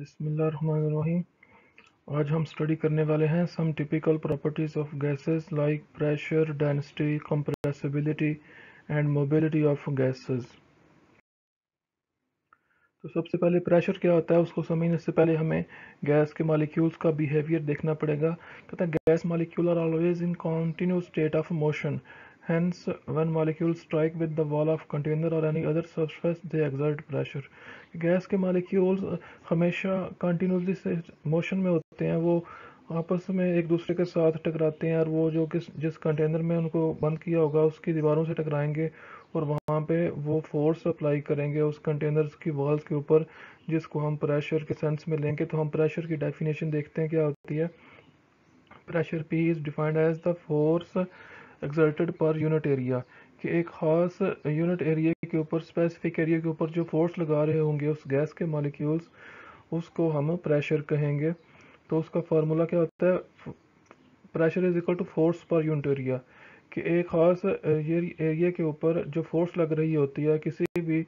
बिस्मिल्लाहिर्रहमानिर्रहीम। आज हम स्टडी करने वाले हैं some typical properties of gases like pressure, density, compressibility and mobility of gases. तो सबसे पहले प्रेशर क्या होता है उसको समझने से पहले हमें गैस के मॉलिक्यूल्स का बिहेवियर देखना पड़ेगा। कहते हैं gas molecule are always in continuous state of motion, hence when molecules strike with the wall of container or any other surface they exert pressure। Gas के मॉलिक्यूल्स हमेशा कंटिन्यूसली से motion में होते हैं, वो आपस में एक दूसरे के साथ टकराते हैं और वो जो जिस कंटेनर में उनको बंद किया होगा उसकी दीवारों से टकराएंगे और वहाँ पे वो फोर्स अप्लाई करेंगे उस कंटेनर्स की वॉल्स के ऊपर, जिसको हम प्रेशर के सेंस में लेंगे। तो हम प्रेशर की डेफिनेशन देखते हैं क्या होती है। Pressure P is defined as the force exerted per unit area, कि एक खास यूनिट एरिया के ऊपर, स्पेसिफिक एरिया के ऊपर जो फोर्स लगा रहे होंगे उस गैस के मॉलिक्यूल्स, उसको हम प्रेशर कहेंगे। तो उसका फार्मूला क्या होता है, pressure is equal to force per unit area, कि एक खास एरिया के ऊपर जो फोर्स लग रही होती है किसी भी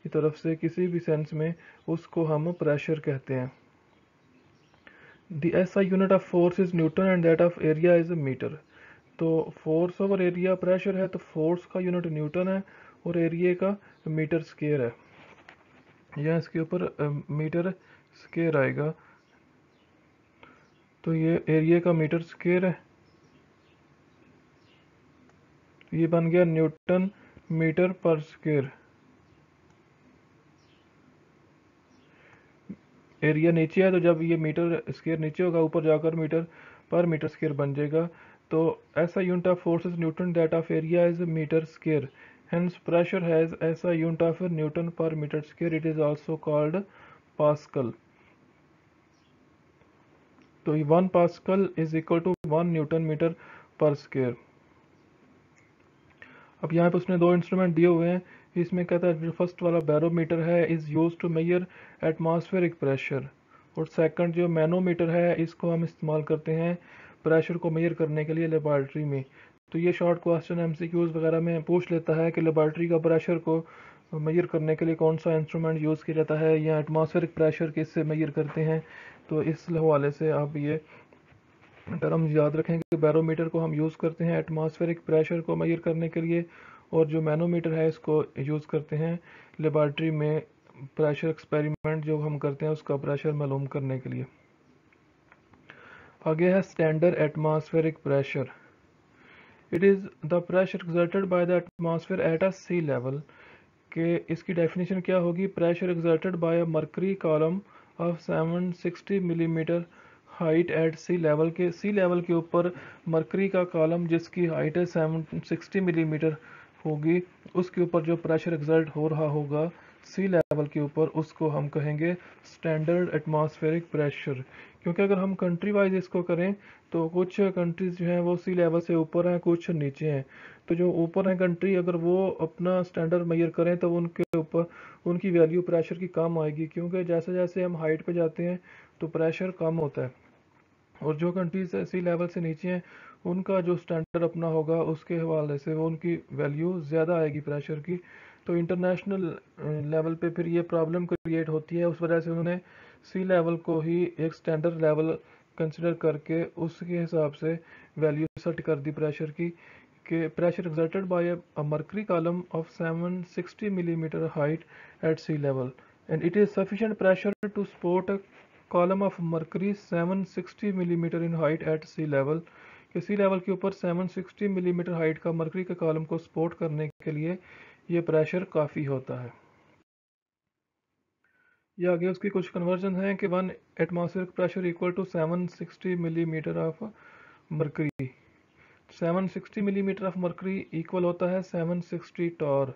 तरफ से किसी भी सेंस में, उसको हम प्रेशर कहते हैं। The SI unit of force is newton and that of area is metre. तो फोर्स ओवर एरिया प्रेशर है तो फोर्स का यूनिट न्यूटन है और एरिया का मीटर स्क्वायर है, या इसके ऊपर मीटर स्क्वायर आएगा। तो ये एरिया का मीटर स्क्वायर है, ये बन गया Newton metre per square. Area नीचे है तो जब ये मीटर स्क्वायर नीचे होगा ऊपर जाकर मीटर पर मीटर स्क्वायर बन जाएगा। तो SI unit of force is newton, that of area is metre square, hence pressure has SI unit of newton per metre square, it is also called pascal. तो 1 pascal is equal to 1 newton metre per square. अब यहाँ पे उसने दो instrument दिए हुए हैं, इसमें कहता है जो फर्स्ट वाला बैरोमीटर है is use to measure atmospheric pressure, और सेकंड जो मैनोमीटर है इसको हम इस्तेमाल करते हैं प्रेशर को मेजर करने के लिए लेबॉर्ट्री में। तो ये शॉर्ट क्वेश्चन एमसीक्यूज वगैरह में पूछ लेता है कि लेबॉर्ट्री का प्रेशर को मेजर करने के लिए कौन सा इंस्ट्रूमेंट यूज़ किया जाता है, या एटमॉस्फेरिक प्रेशर किससे मेजर करते हैं। तो इस हवाले से आप ये टर्म याद रखें कि बैरोमीटर को हम यूज़ करते हैं एटमॉस्फेरिक प्रेशर को मेजर करने के लिए, और जो मैनोमीटर है इसको यूज़ करते हैं लेबॉर्ट्री में प्रेशर एक्सपेरिमेंट जो हम करते हैं उसका प्रेशर मालूम करने के लिए। आगे है standard atmospheric pressure. It is the pressure exerted by the atmosphere at a sea level, के इसकी डेफिनेशन क्या होगी, pressure exerted by a mercury column of 760 millimetre height at sea level, के सी लेवल के ऊपर मर्करी का column जिसकी height है 760 मिलीमीटर होगी, उसके ऊपर जो प्रेशर एक्सर्ट हो रहा होगा सी लेवल के ऊपर, उसको हम कहेंगे स्टैंडर्ड एटमॉस्फेरिक प्रेशर। क्योंकि अगर हम कंट्री वाइज इसको करें तो कुछ कंट्रीज जो हैं वो सी लेवल से ऊपर हैं, कुछ नीचे हैं। तो जो ऊपर है कंट्री, अगर वो अपना स्टैंडर्ड मेजर करें तो उनके ऊपर उनकी वैल्यू प्रेशर की कम आएगी, क्योंकि जैसे जैसे हम हाइट पे जाते हैं तो प्रेशर कम होता है। और जो कंट्रीज सी लेवल से नीचे हैं उनका जो स्टैंडर्ड अपना होगा उसके हवाले से वो उनकी वैल्यू ज़्यादा आएगी प्रेशर की। तो इंटरनेशनल लेवल पे फिर ये प्रॉब्लम क्रिएट होती है, उस वजह से उन्होंने सी लेवल को ही एक स्टैंडर्ड लेवल कंसिडर करके उसके हिसाब से वैल्यू सेट कर दी प्रेशर की, कि pressure exerted by a mercury column of 760 millimeter height at sea level, and it is sufficient pressure to support a column of mercury 760 millimeter in height at sea level, कि सी level के ऊपर 760 millimetre height का mercury के column को support करने के लिए ये प्रेशर काफ़ी होता है। ये आगे उसकी कुछ कन्वर्जन हैं कि 1 atmospheric pressure equal to 760 millimetre of mercury. 760 millimetre of mercury equal होता है 760 टॉर।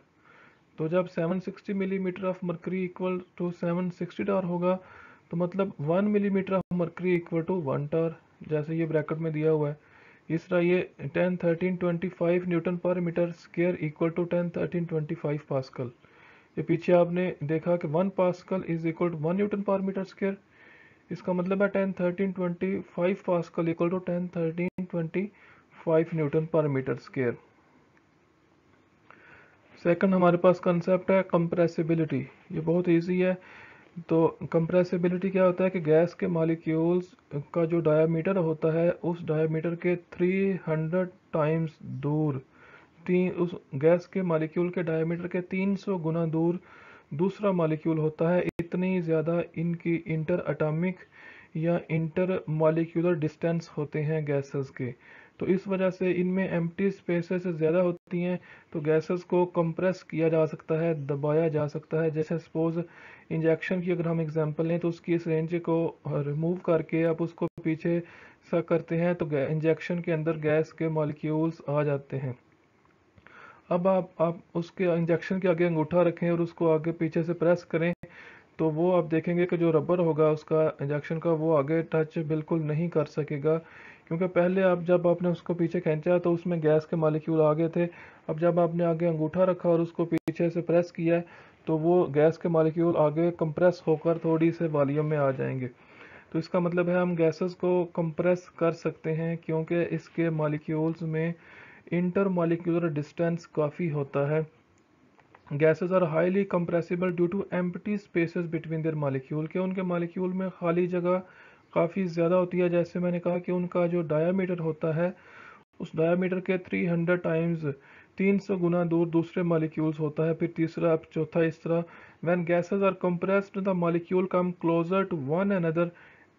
तो जब 760 millimetre of mercury equal to 760 torr होगा तो मतलब 1 millimetre of mercury equal to 1 torr, जैसे ये ब्रैकेट में दिया हुआ है। इस तरह ये 10 13 25 newton per metre square equal to 10 13 25 pascal. ये पीछे आपने देखा कि 1 pascal is equal to 1 newton per metre square, इसका मतलब है 10 13 25 pascal equal to 10 13 25 newton per metre square. Second हमारे पास कंसेप्ट है कंप्रेसिबिलिटी। ये बहुत इजी है। तो कंप्रेसिबिलिटी क्या होता है कि गैस के मॉलिक्यूल्स का जो डायामीटर होता है उस डायामीटर के 300 टाइम्स दूर, तीन उस गैस के मॉलिक्यूल के डायमीटर के 300 गुना दूर दूसरा मॉलिक्यूल होता है। इतनी ज़्यादा इनकी इंटर एटॉमिक या इंटर मॉलिक्यूलर डिस्टेंस होते हैं गैसेस के। तो इस वजह से इनमें एम्प्टी स्पेसेस ज़्यादा होती हैं, तो गैसेस को कंप्रेस किया जा सकता है, दबाया जा सकता है। जैसे सपोज इंजेक्शन की अगर हम एग्जांपल लें तो उसकी इस रेंज को रिमूव करके आप उसको पीछे सा करते हैं तो इंजेक्शन के अंदर गैस के मॉलिक्यूल्स आ जाते हैं। अब आप उसके इंजेक्शन के आगे अंगूठा रखें और उसको आगे पीछे से प्रेस करें, तो वो आप देखेंगे कि जो रबर होगा उसका इंजेक्शन का वो आगे टच बिल्कुल नहीं कर सकेगा, क्योंकि पहले आप जब आपने उसको पीछे खींचा तो उसमें गैस के मॉलिक्यूल आगे थे। अब जब आपने आगे अंगूठा रखा और उसको पीछे से प्रेस किया तो वो गैस के मॉलिक्यूल आगे कंप्रेस होकर थोड़ी से वॉल्यूम में आ जाएंगे। तो इसका मतलब है हम गैसेस को कंप्रेस कर सकते हैं, क्योंकि इसके मॉलिक्यूल्स में इंटर मॉलिक्यूलर डिस्टेंस काफ़ी होता है। Gases are highly compressible due to empty spaces between their molecule, के उनके मॉलिक्यूल में खाली जगह काफ़ी ज़्यादा होती है। जैसे मैंने कहा कि उनका जो डायामीटर होता है उस डायामीटर के 300 टाइम्स 300 गुना दूर दूसरे मॉलिक्यूल्स होता है। फिर तीसरा, अब चौथा इस तरह, when gases are compressed the molecule come closer to one another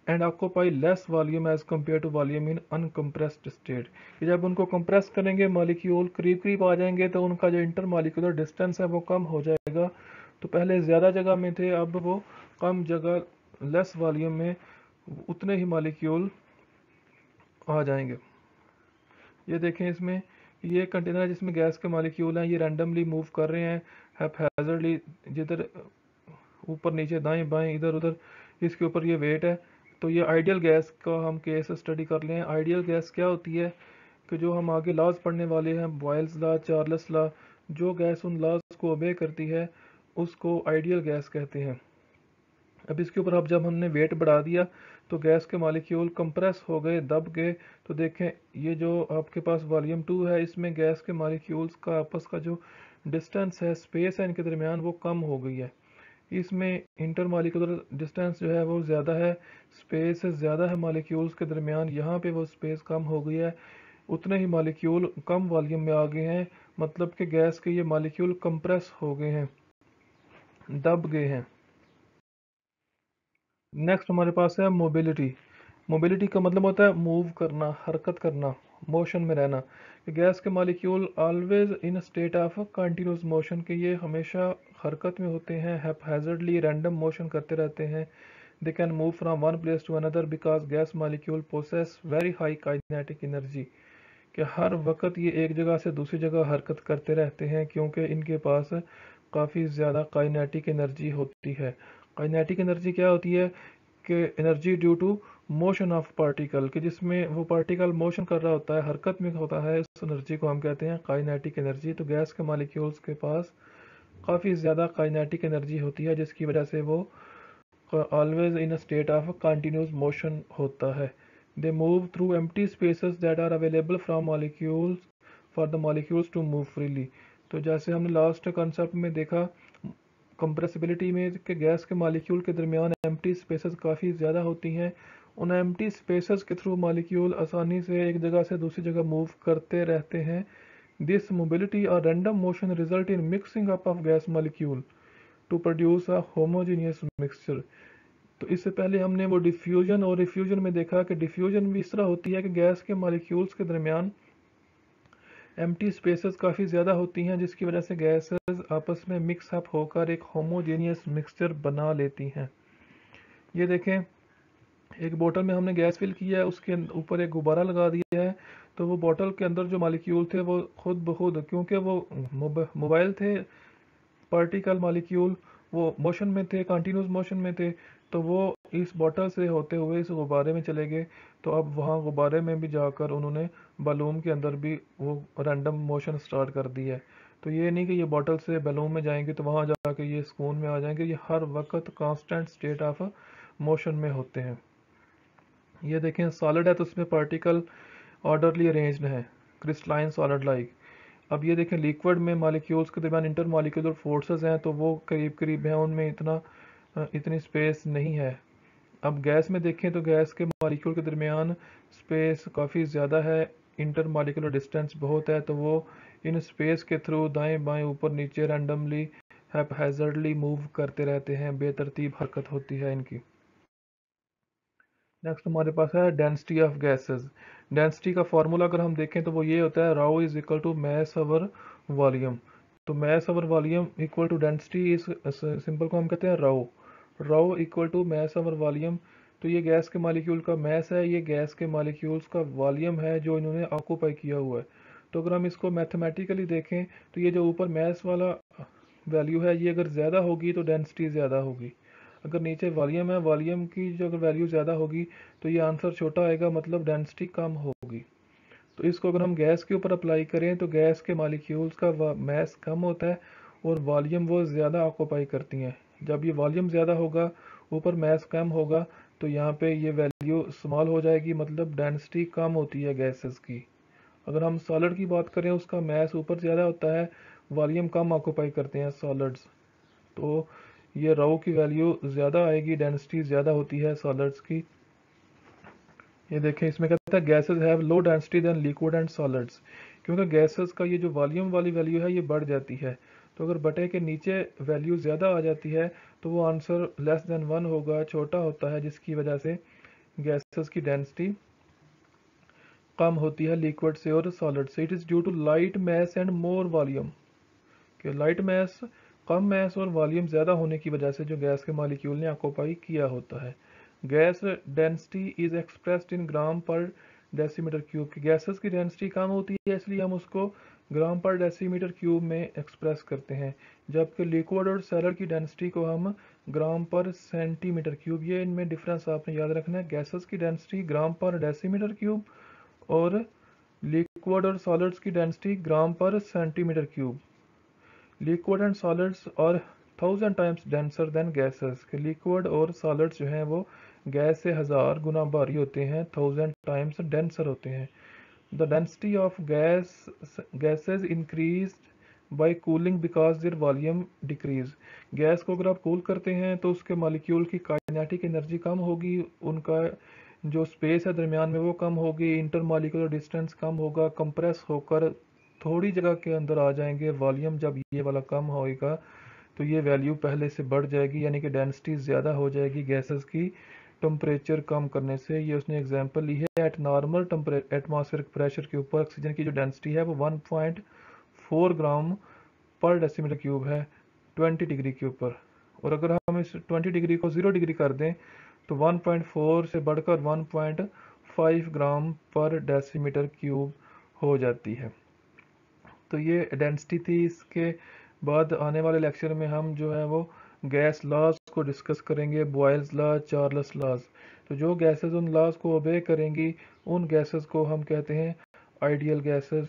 and occupy less volume as compare to volume in uncompressed state. कि जब उनको कंप्रेस करेंगे मॉलिक्यूल करीब करीब आ जाएंगे तो उनका जो इंटर मॉलिक्यूलर डिस्टेंस है वो कम हो जाएगा। तो पहले ज़्यादा जगह में थे, अब वो कम जगह लेस वॉल्यूम में उतने ही मॉलिक्यूल आ जाएंगे। ये देखें, इसमें ये कंटेनर है जिसमें गैस के मॉलिक्यूल हैं, ये रैंडमली मूव कर रहे हैं हैप्पैज़र्डली, जिधर ऊपर नीचे दाएं बाएं इधर उधर, इसके ऊपर ये वेट है। तो ये आइडियल गैस का हम केस स्टडी कर लें। आइडियल गैस क्या होती है कि जो हम आगे लॉज पढ़ने वाले हैं, बॉयल्स लॉ, चार्ल्स लॉ, जो गैस उन लॉज को ओबे करती है उसको आइडियल गैस कहते हैं। अब इसके ऊपर अब जब हमने वेट बढ़ा दिया तो गैस के मॉलिक्यूल कंप्रेस हो गए, दब गए। तो देखें, ये जो आपके पास वॉल्यूम 2 है इसमें गैस के मॉलिक्यूल्स का आपस का जो डिस्टेंस है, स्पेस है इनके दरमियान, वो कम हो गई है। इसमें इंटर मॉलिक्यूलर डिस्टेंस जो है वो ज़्यादा है, स्पेस ज़्यादा है मॉलिक्यूल्स के दरमियान, यहाँ पे वो स्पेस कम हो गई है। उतने ही मॉलिक्यूल कम वॉल्यूम में आ गए हैं, मतलब कि गैस के ये मॉलिक्यूल कंप्रेस हो गए हैं, दब गए हैं। नेक्स्ट हमारे पास है मोबिलिटी। मोबिलिटी का मतलब होता है मूव करना, हरकत करना, मोशन में रहना। कि गैस के molecule always in state of continuous motion, के ये हमेशा हरकत में होते हैं, हैप्पैज़र्डली रैंडम मोशन करते रहते हैं। They can move from one place to another because gas molecule possess very high kinetic energy. कि हर वक्त ये एक जगह से दूसरी जगह हरकत करते रहते हैं, क्योंकि इनके पास काफ़ी ज़्यादा काइनेटिक एनर्जी होती है। काइनेटिक एनर्जी क्या होती है कि energy due to motion of particle, कि जिसमें वो पार्टिकल मोशन कर रहा होता है, हरकत में होता है, उस एनर्जी को हम कहते हैं काइनेटिक एनर्जी। तो गैस के मॉलिक्यूल्स के पास काफ़ी ज़्यादा काइनेटिक एनर्जी होती है, जिसकी वजह से वो always in a state of continuous motion होता है। They move through empty spaces that are available from molecules for the molecules to move freely. तो जैसे हमने लास्ट कंसेप्ट में देखा कंप्रेसिबिलिटी में कि गैस के मॉलिक्यूल के दरमियान एम्प्टी स्पेसेस काफ़ी ज़्यादा होती हैं, उन एम्प्टी स्पेसेस के थ्रू मॉलिक्यूल आसानी से एक जगह से दूसरी जगह मूव करते रहते हैं। दिस मोबिलिटी और random motion result in mixing up of gas molecule to produce a homogeneous mixture. तो इससे पहले हमने वो डिफ्यूजन और रिफ्यूजन में देखा कि डिफ्यूजन भी इस तरह होती है कि गैस के मॉलिक्यूल्स के दरमियान एम्प्टी स्पेसेस काफ़ी ज़्यादा होती हैं, जिसकी वजह से गैसेस आपस में मिक्स अप होकर एक होमोजेनियस मिक्सचर बना लेती हैं। ये देखें, एक बोतल में हमने गैस फिल किया है, उसके ऊपर एक गुब्बारा लगा दिया है, तो वो बोतल के अंदर जो मॉलिक्यूल थे वो खुद ब खुद, क्योंकि वो मोबाइल थे, पार्टिकल मॉलिक्यूल वो मोशन में थे, कंटिन्यूस मोशन में थे, तो वो इस बॉटल से होते हुए इस गुब्बारे में चले गए। तो अब वहाँ गुब्बारे में भी जाकर उन्होंने बलून के अंदर भी वो रैंडम मोशन स्टार्ट कर दी है। तो ये नहीं कि ये बॉटल से बलून में जाएंगे तो वहाँ जाकर ये सुकून में आ जाएंगे, ये हर वक्त कांस्टेंट स्टेट ऑफ मोशन में होते हैं। ये देखें, सॉलिड है तो उसमें पार्टिकल ऑर्डरली अरेंज्ड है, क्रिस्टलाइन सॉलिड लाइक। अब ये देखें, लिक्विड में मॉलिक्यूल्स के दरमियान इंटर मॉलिक्यूलर फोर्सेस हैं तो वो करीब करीब हैं, उनमें इतना इतनी स्पेस नहीं है। अब गैस में देखें तो गैस के मॉलिक्यूल के दरमियान स्पेस काफ़ी ज़्यादा है, इंटर मॉलिक्यूलर डिस्टेंस बहुत है, तो वो इन स्पेस के थ्रू दाएं बाएं ऊपर नीचे रैंडमली हैप्पैज़र्डली मूव करते रहते हैं, बेतरतीब हरकत होती है इनकी। नेक्स्ट हमारे पास है डेंसिटी ऑफ गैसेस। डेंसिटी का फॉर्मूला अगर हम देखें तो वो ये होता है rho is equal to mass over volume. तो mass over volume equal to density, इस सिंपल को हम कहते हैं rho. Rho equal to mass over volume. तो ये गैस के मॉलिक्यूल का मैस है, ये गैस के मॉलिक्यूल्स का वॉल्यूम है जो इन्होंने ऑक्यूपाई किया हुआ है। तो अगर हम इसको मैथमेटिकली देखें तो ये जो ऊपर मैस वाला वैल्यू है ये अगर ज़्यादा होगी तो डेंसिटी ज़्यादा होगी, अगर नीचे वॉल्यूम है वॉल्यूम की जो अगर वैल्यू ज़्यादा होगी तो ये आंसर छोटा आएगा, मतलब डेंसिटी कम होगी। तो इसको अगर हम गैस के ऊपर अप्लाई करें तो गैस के मॉलिक्यूल्स का मैस कम होता है और वॉल्यूम वो ज़्यादा ऑक्यूपाई करती हैं। जब ये वॉल्यूम ज़्यादा होगा ऊपर मैस कम होगा तो यहाँ पे ये वैल्यू स्मॉल हो जाएगी, मतलब डेंसिटी कम होती है गैसेस की। अगर हम सॉलिड की बात करें उसका मैस ऊपर ज़्यादा होता है, वॉल्यूम कम ऑक्यूपाई करते हैं सॉलिड्स, तो ये राउ की वैल्यू ज़्यादा आएगी, डेंसिटी ज़्यादा होती है सॉलिड्स की। ये देखें इसमें कहता है gases have low density than liquid and solids, क्योंकि गैसेस का ये जो वॉल्यूम वाली वैल्यू है ये बढ़ जाती है। तो अगर बटे के नीचे वैल्यू ज़्यादा आ जाती है तो वो आंसर लेस देन 1 होगा, छोटा होता है, जिसकी वजह से गैसेस की डेंसिटी कम होती है लिक्विड से और सॉलिड से। It is due to light mass and more volume, कि लाइट मैस कम मैस और वॉल्यूम ज़्यादा होने की वजह से जो गैस के मॉलिक्यूल ने ऑक्यूपाई किया होता है। Gas density is expressed in gram per decimetre cube, की गैसेस की डेंसिटी कम होती है इसलिए हम उसको ग्राम पर डेसीमीटर क्यूब में एक्सप्रेस करते हैं, जबकि लिक्विड और सॉलिड की डेंसिटी को हम ग्राम पर सेंटीमीटर क्यूब, ये इनमें डिफरेंस आपने याद रखना है। गैसेस की डेंसिटी ग्राम पर डेसीमीटर क्यूब और लिक्विड और सॉलिड्स की डेंसिटी ग्राम पर centimetre cube. Liquid and solids और 1000 टाइम्स डेंसर देन गैसेस, के लिक्विड और सॉलिड्स जो हैं वो गैस से 1000 गुना भारी होते हैं, 1000 टाइम्स डेंसर होते हैं। The density of gases increase by cooling because there volume decrease. Gas को अगर आप कूल करते हैं तो उसके मॉलिक्यूल की काइनेटिक एनर्जी कम होगी, उनका जो स्पेस है दरमियान में वो कम होगी, इंटर मॉलिक्यूलर डिस्टेंस कम होगा, कंप्रेस होकर थोड़ी जगह के अंदर आ जाएंगे। वॉल्यूम जब ये वाला कम होएगा तो ये वैल्यू पहले से बढ़ जाएगी, यानी कि डेंसिटी ज़्यादा हो जाएगी गैसेस की टेम्परेचर कम करने से। ये उसने एग्जांपल ली है, एट नॉर्मल एटमॉस्फेरिक प्रेशर के ऊपर ऑक्सीजन की जो डेंसिटी है वो 1.4 ग्राम पर डेसीमीटर क्यूब है 20 डिग्री के ऊपर, और अगर हम इस 20 डिग्री को 0 डिग्री कर दें तो 1.4 से बढ़कर 1.5 ग्राम पर डेसीमीटर क्यूब हो जाती है। तो ये डेंसिटी थी। इसके बाद आने वाले लेक्चर में हम जो है वो गैस लॉज को डिस्कस करेंगे, बॉयल्स लॉ, चार्ल्स लॉज। तो जो गैसेस उन लॉज को ओबे करेंगी उन गैसेस को हम कहते हैं आइडियल गैसेस,